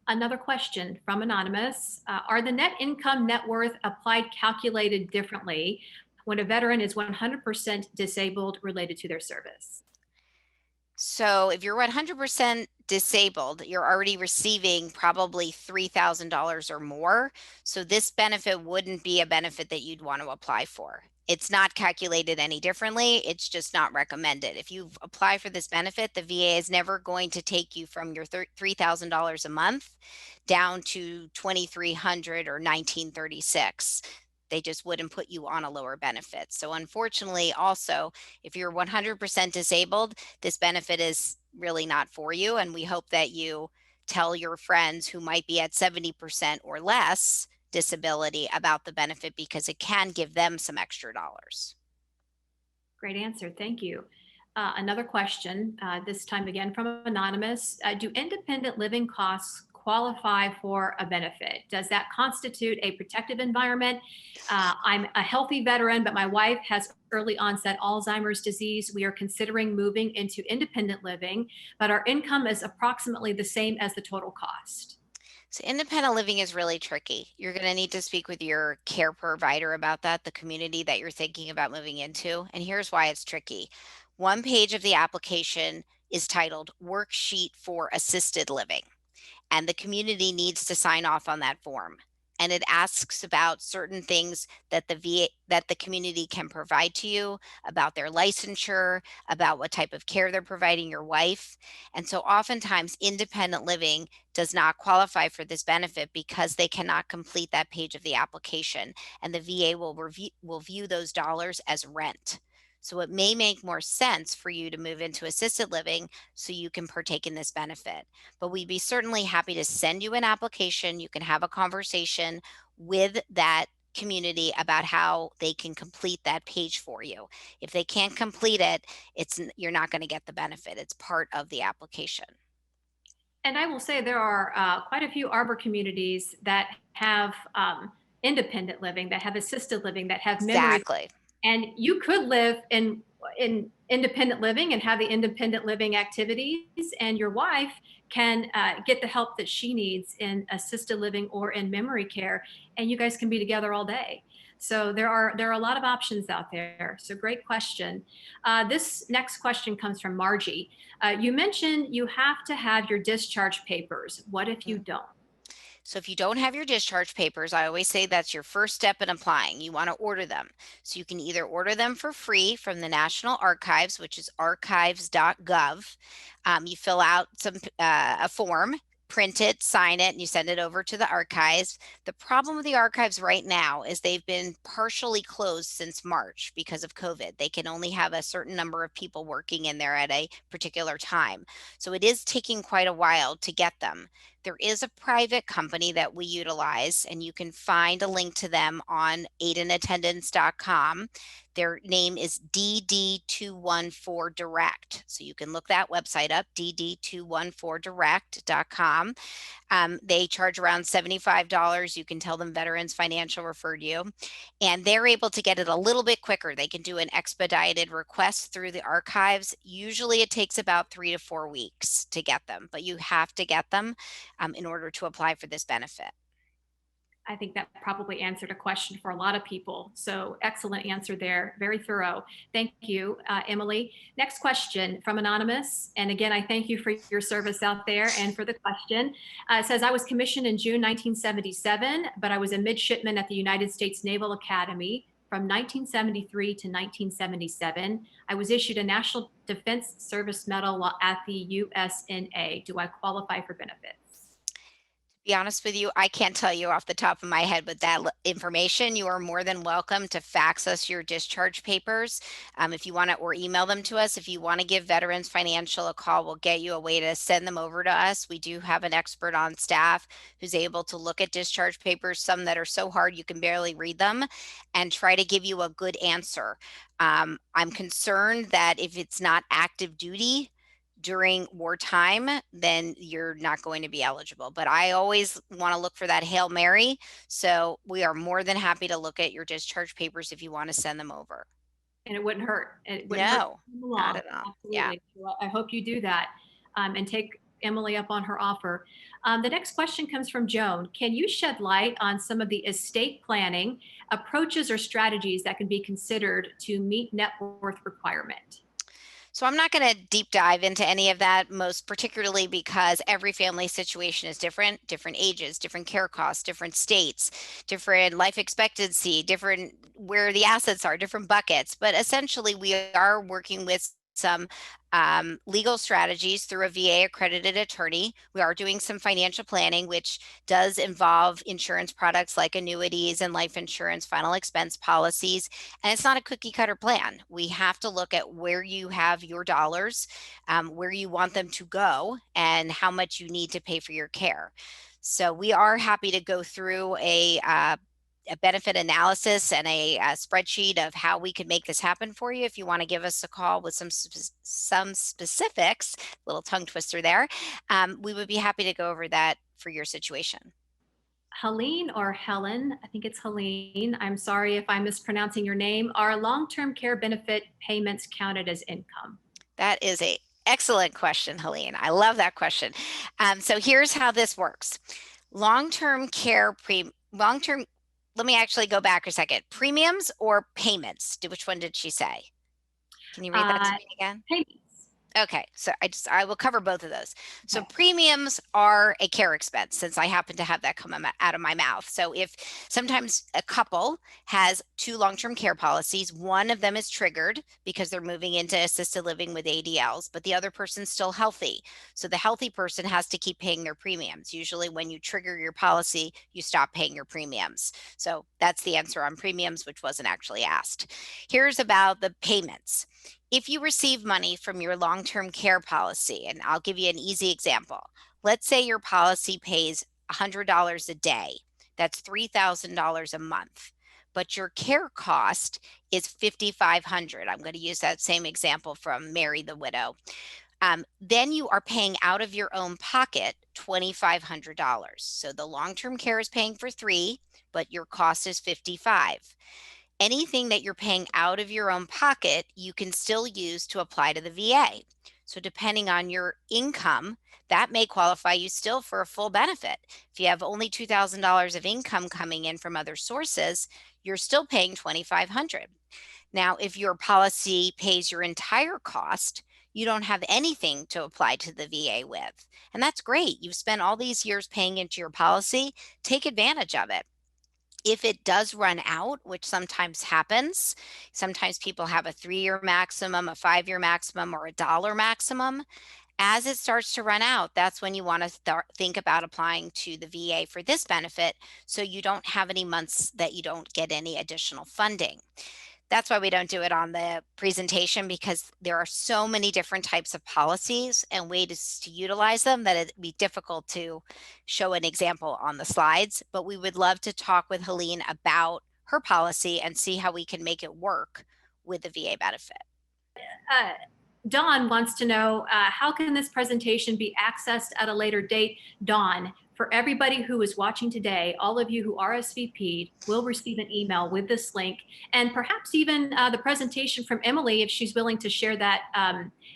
Another question from Anonymous. Are the net income, net worth applied calculated differently when a veteran is 100% disabled related to their service? So if you're 100% disabled, you're already receiving probably $3,000 or more. So this benefit wouldn't be a benefit that you'd want to apply for. It's not calculated any differently. It's just not recommended. If you apply for this benefit, the VA is never going to take you from your $3,000 a month down to 2,300 or 1936. They just wouldn't put you on a lower benefit. So unfortunately, also, if you're 100% disabled, this benefit is really not for you. And we hope that you tell your friends who might be at 70% or less disability about the benefit, because it can give them some extra dollars. Great answer. Thank you. Another question, this time again from Anonymous. Do independent living costs qualify for a benefit? Does that constitute a protective environment? I'm a healthy veteran, but my wife has early onset Alzheimer's disease. We are considering moving into independent living, but our income is approximately the same as the total cost. So independent living is really tricky. You're going to need to speak with your care provider about that, the community that you're thinking about moving into. And here's why it's tricky. One page of the application is titled Worksheet for Assisted Living, and the community needs to sign off on that form. And it asks about certain things that the community can provide to you, about their licensure, about what type of care they're providing your wife. And so oftentimes independent living does not qualify for this benefit because they cannot complete that page of the application, and the VA will view those dollars as rent. So it may make more sense for you to move into assisted living so you can partake in this benefit. But we'd be certainly happy to send you an application. You can have a conversation with that community about how they can complete that page for you. If they can't complete it, you're not going to get the benefit. It's part of the application. And I will say there are quite a few Arbor communities that have independent living, that have assisted living, that have memory. Exactly. And you could live in independent living and have the independent living activities, and your wife can get the help that she needs in assisted living or in memory care, and you guys can be together all day. So there are a lot of options out there. So great question. This next question comes from Margie. You mentioned you have to have your discharge papers. What if you don't? So if you don't have your discharge papers, I always say that's your first step in applying. You want to order them. So you can either order them for free from the National Archives, which is archives.gov. You fill out a form, print it, sign it, and you send it over to the archives. The problem with the archives right now is they've been partially closed since March because of COVID. They can only have a certain number of people working in there at a particular time. So it is taking quite a while to get them. There is a private company that we utilize, and you can find a link to them on aidandattendance.com. Their name is DD214 Direct. So you can look that website up, dd214direct.com. They charge around $75. You can tell them Veterans Financial referred you, and they're able to get it a little bit quicker. They can do an expedited request through the archives. Usually it takes about 3 to 4 weeks to get them, but you have to get them in order to apply for this benefit. I think that probably answered a question for a lot of people. So excellent answer there. Very thorough. Thank you, Emily. Next question from Anonymous. And again, I thank you for your service out there and for the question. It says, I was commissioned in June 1977, but I was a midshipman at the United States Naval Academy from 1973 to 1977. I was issued a National Defense Service Medal while at the USNA. Do I qualify for benefits? Be honest with you, I can't tell you off the top of my head with that information. You are more than welcome to fax us your discharge papers if you want to, or email them to us. If you want to give Veterans Financial a call, we'll get you a way to send them over to us. We do have an expert on staff who's able to look at discharge papers, some that are so hard you can barely read them, and try to give you a good answer. I'm concerned that if it's not active duty during wartime, then you're not going to be eligible. But I always want to look for that Hail Mary. So we are more than happy to look at your discharge papers if you want to send them over. And it wouldn't hurt. It wouldn't hurt No, to come not along. at all. Yeah. Absolutely. Well, I hope you do that and take Emily up on her offer. The next question comes from Joan. Can you shed light on some of the estate planning approaches or strategies that can be considered to meet net worth requirement? So I'm not going to deep dive into any of that, most particularly because every family situation is different, different ages, different care costs, different states, different life expectancy, different where the assets are, different buckets. But essentially, we are working with some legal strategies through a VA accredited attorney. We are doing some financial planning, which does involve insurance products like annuities and life insurance, final expense policies. And it's not a cookie cutter plan. We have to look at where you have your dollars, where you want them to go, and how much you need to pay for your care. So we are happy to go through a benefit analysis and a spreadsheet of how we could make this happen for you. If you want to give us a call with some specifics, little tongue twister there, we would be happy to go over that for your situation. Helene or Helen, I think it's Helene. I'm sorry if I'm mispronouncing your name. Are long-term care benefit payments counted as income? That is a excellent question, Helene. I love that question. So here's how this works. Long-term care let me actually go back a second. Premiums or payments? Which one did she say? Can you read that to me again? Payments. Okay, so I will cover both of those. So premiums are a care expense, since I happen to have that come out of my mouth. So if sometimes a couple has 2 long-term care policies, one of them is triggered because they're moving into assisted living with ADLs, but the other person's still healthy. So the healthy person has to keep paying their premiums. Usually when you trigger your policy, you stop paying your premiums. So that's the answer on premiums, which wasn't actually asked. Here's about the payments. If you receive money from your long-term care policy, and I'll give you an easy example. Let's say your policy pays $100 a day. That's $3,000 a month. but your care cost is $5,500. I'm going to use that same example from Mary the widow. Then you are paying out of your own pocket $2,500. So the long-term care is paying for three, but your cost is 55. Anything that you're paying out of your own pocket, you can still use to apply to the VA. So depending on your income, that may qualify you still for a full benefit. If you have only $2,000 of income coming in from other sources, you're still paying $2,500. Now, if your policy pays your entire cost, you don't have anything to apply to the VA with. And that's great. You've spent all these years paying into your policy. Take advantage of it. If it does run out, which sometimes happens, sometimes people have a 3-year maximum, a 5-year maximum, or a dollar maximum. As it starts to run out, that's when you want to think about applying to the VA for this benefit, so you don't have any months that you don't get any additional funding. That's why we don't do it on the presentation, because there are so many different types of policies and ways to utilize them that it'd be difficult to show an example on the slides. But we would love to talk with Helene about her policy and see how we can make it work with the VA benefit. Dawn wants to know, how can this presentation be accessed at a later date? Dawn, for everybody who is watching today, all of you who RSVP'd will receive an email with this link, and perhaps even the presentation from Emily, if she's willing to share that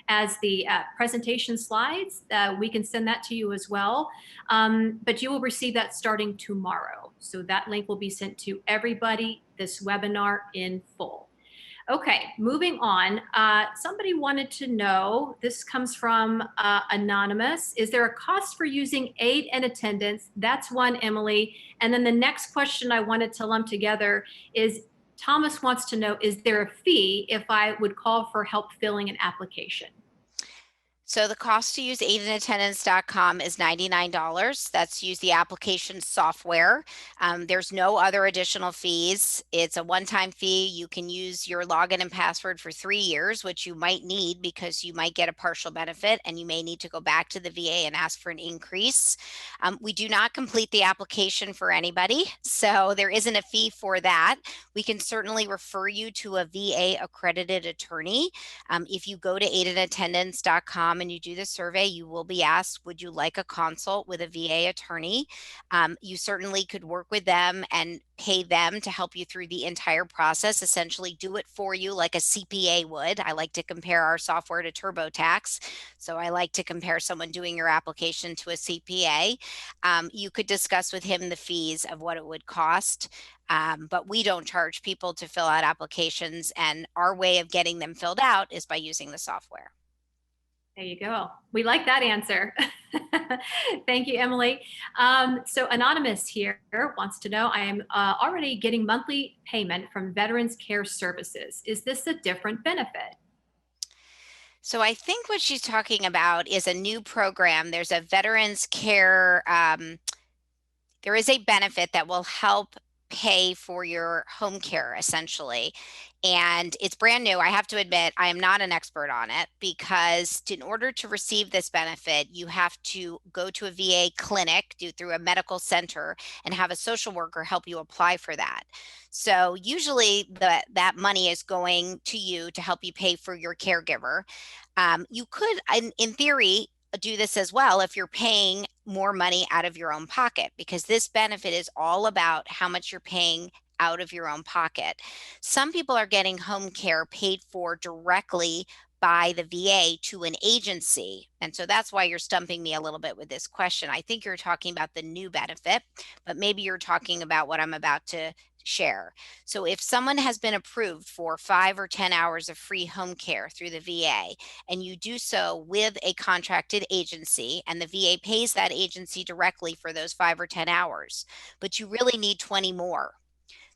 as the presentation slides. We can send that to you as well, but you will receive that starting tomorrow. So that link will be sent to everybody, this webinar in full. Okay, moving on. Somebody wanted to know, this comes from Anonymous, is there a cost for using aid and attendance? That's one, Emily. And then the next question I wanted to lump together is, Thomas wants to know, is there a fee if I would call for help filling an application? So the cost to use aidandattendance.com is $99. That's use the application software. There's no other additional fees. It's a one-time fee. You can use your login and password for 3 years, which you might need because you might get a partial benefit and you may need to go back to the VA and ask for an increase. We do not complete the application for anybody, so there isn't a fee for that. We can certainly refer you to a VA accredited attorney. If you go to aidandattendance.com and you do the survey, you will be asked, would you like a consult with a VA attorney? You certainly could work with them and pay them to help you through the entire process, essentially do it for you like a CPA would. I like to compare our software to TurboTax. So I like to compare someone doing your application to a CPA. You could discuss with him the fees of what it would cost. But we don't charge people to fill out applications, and our way of getting them filled out is by using the software. There you go. We like that answer. Thank you, Emily. So Anonymous here wants to know, I am already getting monthly payment from Veterans Care Services. Is this a different benefit? So I think what she's talking about is a new program. There's a Veterans Care, there is a benefit that will help pay for your home care essentially. And it's brand new. I have to admit, I am not an expert on it, because in order to receive this benefit, you have to go to a VA clinic, through a medical center, and have a social worker help you apply for that. So usually that money is going to you to help you pay for your caregiver. You could, in theory, do this as well if you're paying more money out of your own pocket, because this benefit is all about how much you're paying out of your own pocket. Some people are getting home care paid for directly by the VA to an agency. And so that's why you're stumping me a little bit with this question. I think you're talking about the new benefit, but maybe you're talking about what I'm about to share. So if someone has been approved for 5 or 10 hours of free home care through the VA, and you do so with a contracted agency, and the VA pays that agency directly for those 5 or 10 hours, but you really need 20 more.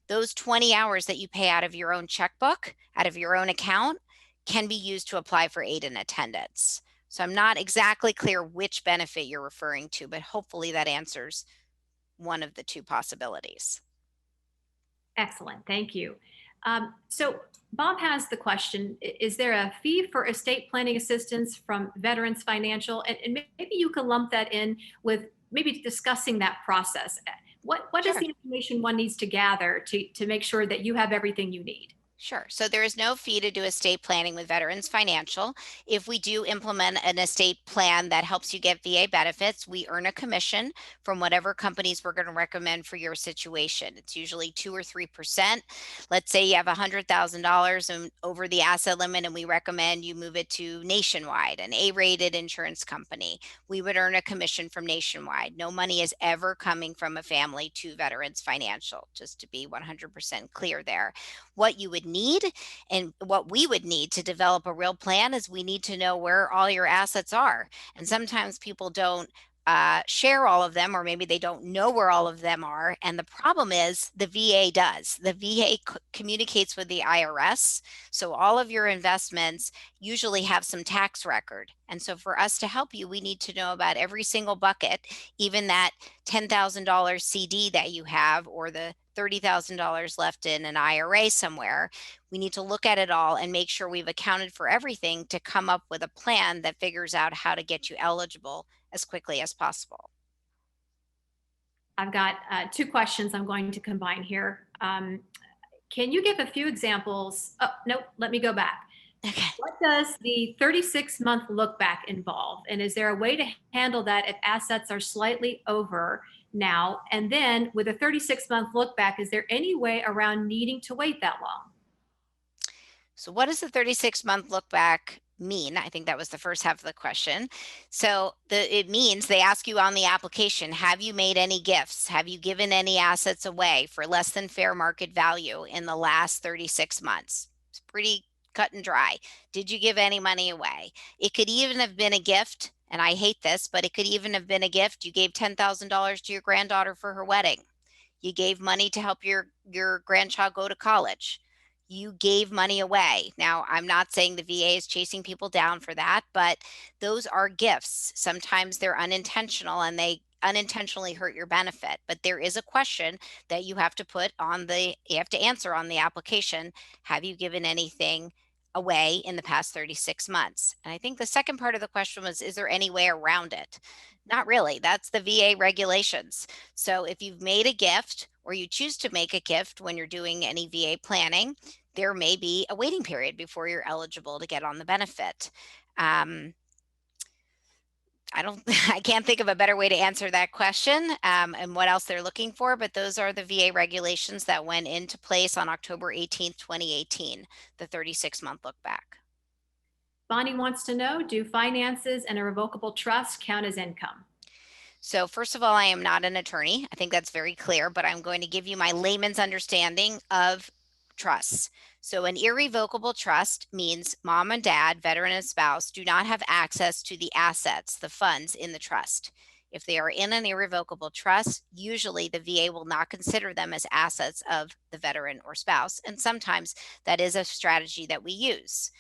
Those 20 hours that you pay out of your own checkbook, out of your own account, can be used to apply for aid and attendance. So I'm not exactly clear which benefit you're referring to, but hopefully that answers one of the two possibilities. Excellent, thank you. So Bob has the question, is there a fee for estate planning assistance from Veterans Financial? And maybe you can lump that in with maybe discussing that process. What is Sure. the information one needs to gather to make sure that you have everything you need? Sure. So there is no fee to do estate planning with Veterans Financial. If we do implement an estate plan that helps you get VA benefits, we earn a commission from whatever companies we're going to recommend for your situation. It's usually 2 or 3%. Let's say you have $100,000 and over the asset limit, and we recommend you move it to Nationwide, an A-rated insurance company. We would earn a commission from Nationwide. No money is ever coming from a family to Veterans Financial, just to be 100% clear there. What you would need and what we would need to develop a real plan is we need to know where all your assets are. And sometimes people don't share all of them, or maybe they don't know where all of them are. And the problem is the VA does. The VA communicates with the IRS. So all of your investments usually have some tax record. And so for us to help you, we need to know about every single bucket, even that $10,000 CD that you have, or the $30,000 left in an IRA somewhere. We need to look at it all and make sure we've accounted for everything to come up with a plan that figures out how to get you eligible as quickly as possible. I've got two questions I'm going to combine here. Can you give a few examples? Oh, nope, let me go back. Okay. What does the 36-month look back involve? And is there a way to handle that if assets are slightly over now? And then with a 36-month look back, is there any way around needing to wait that long? So what does the 36-month look back mean? I think that was the first half of the question. So it means they ask you on the application, have you made any gifts? Have you given any assets away for less than fair market value in the last 36 months? It's pretty cut and dry. Did you give any money away? It could even have been a gift, and I hate this, but it could even have been a gift. You gave $10,000 to your granddaughter for her wedding. You gave money to help your grandchild go to college. You gave money away. Now, I'm not saying the VA is chasing people down for that, but those are gifts. Sometimes they're unintentional and they unintentionally hurt your benefit. But there is a question that you have to you have to answer on the application. Have you given anything away in the past 36 months? And I think the second part of the question was, is there any way around it? Not really. That's the VA regulations. So if you've made a gift or you choose to make a gift when you're doing any VA planning, there may be a waiting period before you're eligible to get on the benefit. I can't think of a better way to answer that question and what else they're looking for, but those are the VA regulations that went into place on October 18th, 2018, the 36-month look back. Bonnie wants to know, do finances and a revocable trust count as income? So first of all, I am not an attorney. I think that's very clear, but I'm going to give you my layman's understanding of trusts. So an irrevocable trust means mom and dad, veteran and spouse, do not have access to the assets, the funds in the trust. If they are in an irrevocable trust, usually the VA will not consider them as assets of the veteran or spouse. And sometimes that is a strategy that we use.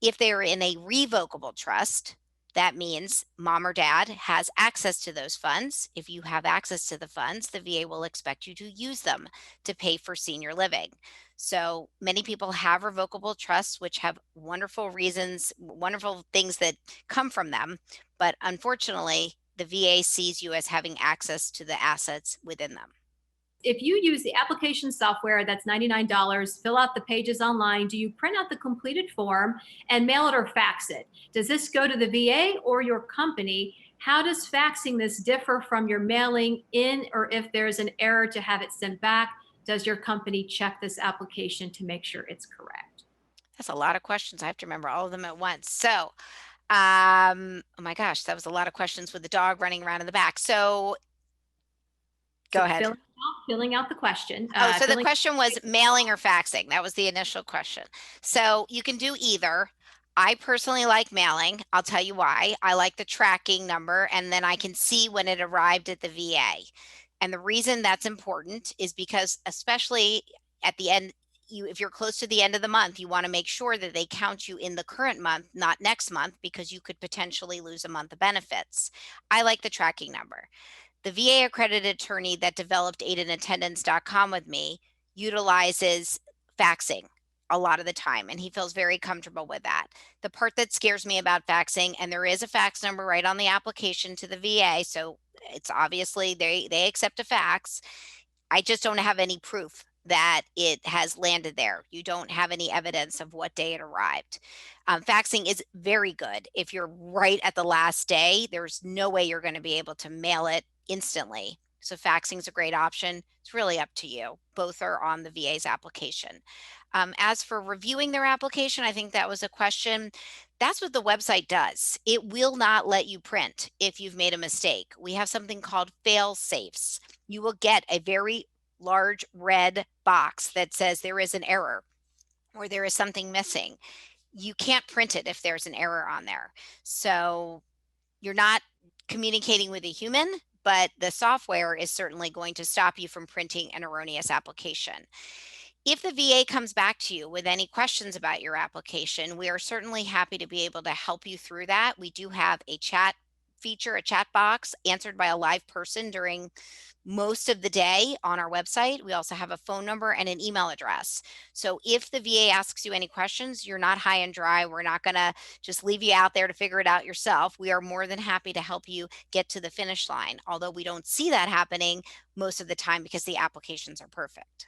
If they are in a revocable trust, that means mom or dad has access to those funds. If you have access to the funds, the VA will expect you to use them to pay for senior living. So many people have revocable trusts, which have wonderful reasons, wonderful things that come from them. But unfortunately, the VA sees you as having access to the assets within them. If you use the application software, that's $99, fill out the pages online, do you print out the completed form and mail it or fax it? Does this go to the VA or your company? How does faxing this differ from your mailing in, or if there's an error to have it sent back, does your company check this application to make sure it's correct? That's a lot of questions. I have to remember all of them at once. So, oh my gosh, that was a lot of questions with the dog running around in the back. So go So ahead. filling out the question. Oh, so the question was mailing or faxing. That was the initial question. So you can do either. I personally like mailing. I'll tell you why. I like the tracking number, and then I can see when it arrived at the VA. And the reason that's important is because, especially at the end, if you're close to the end of the month, you want to make sure that they count you in the current month, not next month, because you could potentially lose a month of benefits. I like the tracking number. The VA accredited attorney that developed aidandattendance.com with me utilizes faxing a lot of the time, and he feels very comfortable with that. The part that scares me about faxing, and there is a fax number right on the application to the VA, so It's obviously they accept the facts. I just don't have any proof that it has landed there. You don't have any evidence of what day it arrived. Faxing is very good. If you're right at the last day, there's no way you're going to be able to mail it instantly. So faxing is a great option. It's really up to you. Both are on the VA's application. As for reviewing their application, I think that was a question. That's what the website does. It will not let you print if you've made a mistake. We have something called fail safes. You will get a very large red box that says there is an error or there is something missing. You can't print it if there's an error on there. So you're not communicating with a human, but the software is certainly going to stop you from printing an erroneous application. If the VA comes back to you with any questions about your application, we are certainly happy to be able to help you through that. We do have a chat feature, a chat box answered by a live person during most of the day on our website. We also have a phone number and an email address. So if the VA asks you any questions, you're not high and dry. We're not going to just leave you out there to figure it out yourself. We are more than happy to help you get to the finish line, although we don't see that happening most of the time because the applications are perfect.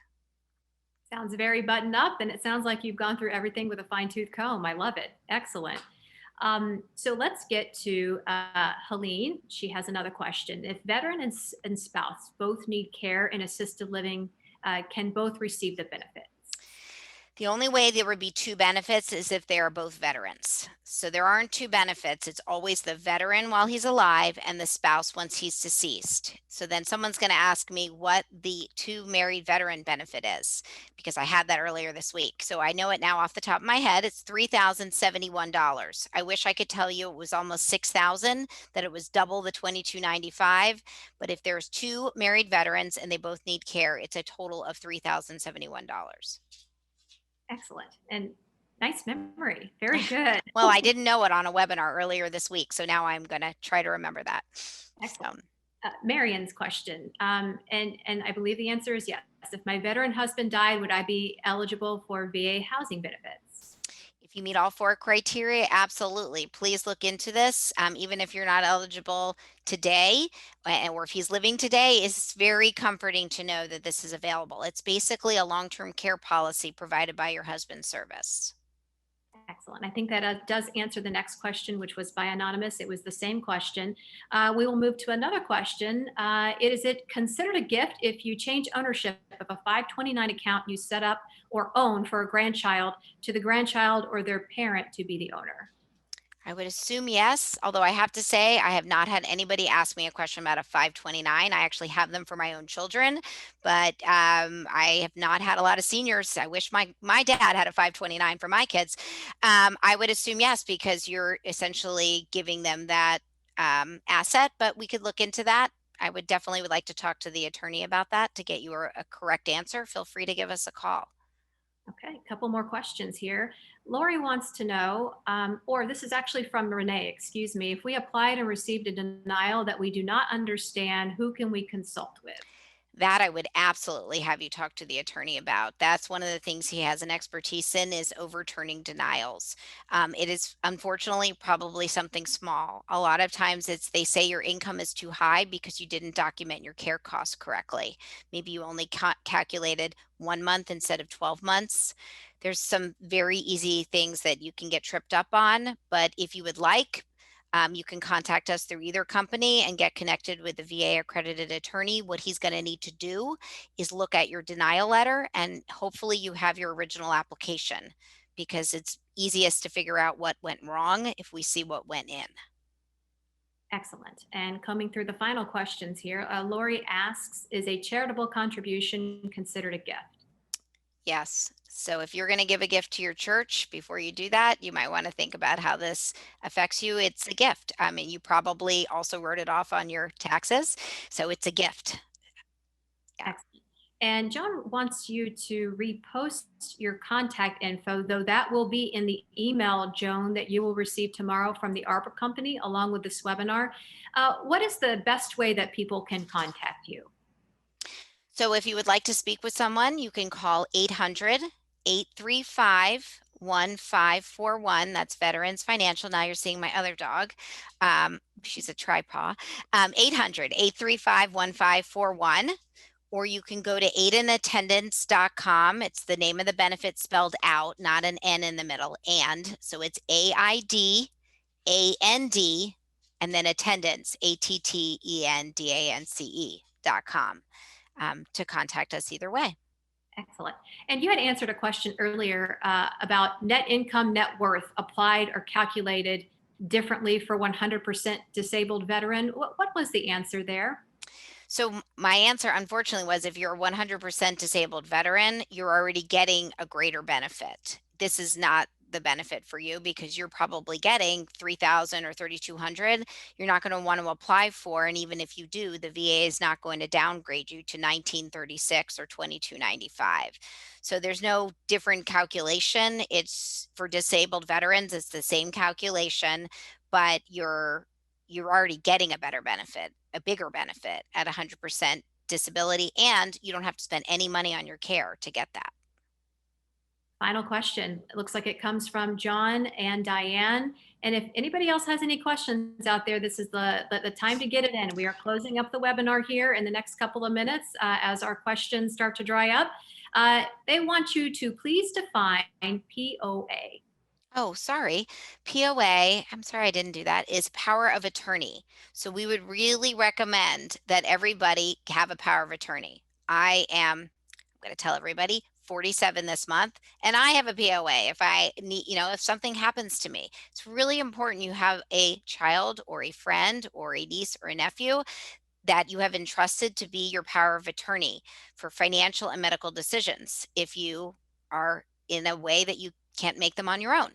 Sounds very buttoned up, and it sounds like you've gone through everything with a fine-tooth comb. I love it. Excellent. So let's get to Helene. She has another question. If veteran and spouse both need care and assisted living, can both receive the benefits? The only way there would be two benefits is if they are both veterans. So there aren't two benefits. It's always the veteran while he's alive and the spouse once he's deceased. So then someone's going to ask me what the two married veteran benefit is, because I had that earlier this week. So I know it now off the top of my head. It's $3,071. I wish I could tell you it was almost $6,000, that it was double the $2,295. But if there's two married veterans and they both need care, it's a total of $3,071. Excellent. And nice memory. Very good. Well, I didn't know it on a webinar earlier this week, so now I'm going to try to remember that. Excellent. Marion's question, and I believe the answer is yes. If my veteran husband died, would I be eligible for VA housing benefits? If you meet all four criteria, absolutely. Please look into this. Even if you're not eligible today, or if he's living today, it's very comforting to know that this is available. It's basically a long-term care policy provided by your husband's service. Excellent. I think that does answer the next question, which was by Anonymous. It was the same question. We will move to another question. Is it considered a gift if you change ownership of a 529 account you set up or own for a grandchild to the grandchild or their parent to be the owner? I would assume yes, although I have to say I have not had anybody ask me a question about a 529. I actually have them for my own children, but I have not had a lot of seniors. I wish my dad had a 529 for my kids. I would assume yes, because you're essentially giving them that asset, but we could look into that. I would definitely would like to talk to the attorney about that to get you a correct answer. Feel free to give us a call. Okay, a couple more questions here. Lori wants to know, or this is actually from Renee, excuse me, if we applied and received a denial that we do not understand, who can we consult with? That I would absolutely have you talk to the attorney about. That's one of the things he has an expertise in, is overturning denials. It is unfortunately probably something small. A lot of times they say your income is too high because you didn't document your care costs correctly. Maybe you only calculated 1 month instead of 12 months. There's some very easy things that you can get tripped up on, but if you would like, you can contact us through either company and get connected with the VA accredited attorney. What he's going to need to do is look at your denial letter, and hopefully you have your original application, because it's easiest to figure out what went wrong if we see what went in. Excellent. And coming through the final questions here, Lori asks, is a charitable contribution considered a gift? Yes. So if you're going to give a gift to your church, before you do that, you might want to think about how this affects you. It's a gift. I mean, you probably also wrote it off on your taxes. So it's a gift. Yeah. Excellent. And John wants you to repost your contact info, though that will be in the email, Joan, that you will receive tomorrow from the ARPA company along with this webinar. What is the best way that people can contact you? So if you would like to speak with someone, you can call 800-835 888-835-1541. That's Veterans Financial. Now you're seeing my other dog. She's a tripaw. 800-835-1541. Or you can go to aidandattendance.com. It's the name of the benefit spelled out, not an N in the middle. And so it's AIDAND and then attendance, ATTENDANCE.com, to contact us either way. Excellent. And you had answered a question earlier about net income, net worth applied or calculated differently for 100% disabled veteran. What was the answer there? So my answer, unfortunately, was if you're a 100% disabled veteran, you're already getting a greater benefit. This is not the benefit for you because you're probably getting 3,000 or 3,200. You're not going to want to apply for, and even if you do, the VA is not going to downgrade you to 1936 or 2295. So there's no different calculation. It's for disabled veterans, it's the same calculation, but you're already getting a better benefit, a bigger benefit at 100% disability, and you don't have to spend any money on your care to get that. Final question. It looks like it comes from John and Diane. And if anybody else has any questions out there, this is the time to get it in. We are closing up the webinar here in the next couple of minutes as our questions start to dry up. They want you to please define POA. Oh, sorry. POA, I'm sorry I didn't do that, is power of attorney. So we would really recommend that everybody have a power of attorney. I'm going to tell everybody, 47 this month, and I have a POA. If I need, if something happens to me, it's really important you have a child or a friend or a niece or a nephew that you have entrusted to be your power of attorney for financial and medical decisions if you are in a way that you can't make them on your own.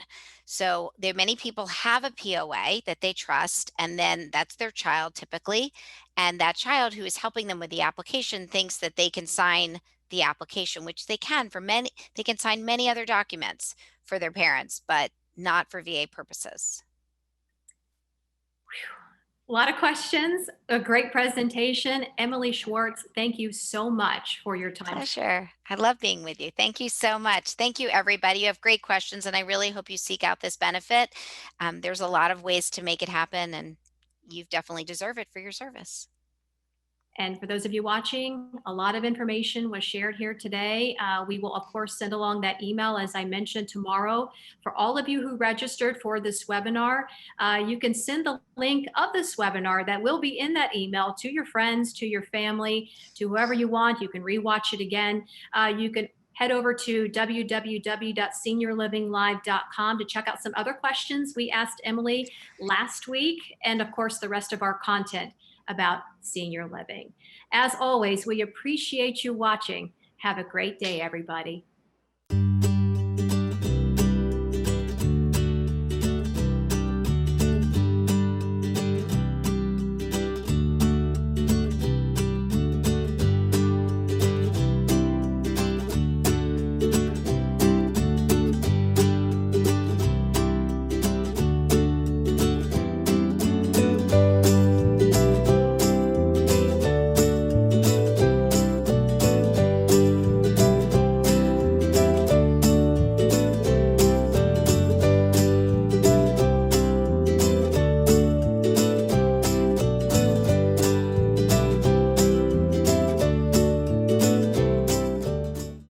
So many people have a POA that they trust, and then that's their child typically. And that child who is helping them with the application thinks that they can sign the application, which they can they can sign many other documents for their parents, but not for VA purposes. A lot of questions, a great presentation. Emily Schwartz, thank you so much for your time. Pleasure. I love being with you. Thank you so much. Thank you, everybody. You have great questions, and I really hope you seek out this benefit. There's a lot of ways to make it happen, and you definitely deserve it for your service. And for those of you watching, a lot of information was shared here today. We will, of course, send along that email, as I mentioned, tomorrow. For all of you who registered for this webinar, you can send the link of this webinar that will be in that email to your friends, to your family, to whoever you want. You can rewatch it again. You can head over to www.seniorlivinglive.com to check out some other questions we asked Emily last week, and of course, the rest of our content about senior living. As always, we appreciate you watching. Have a great day, everybody.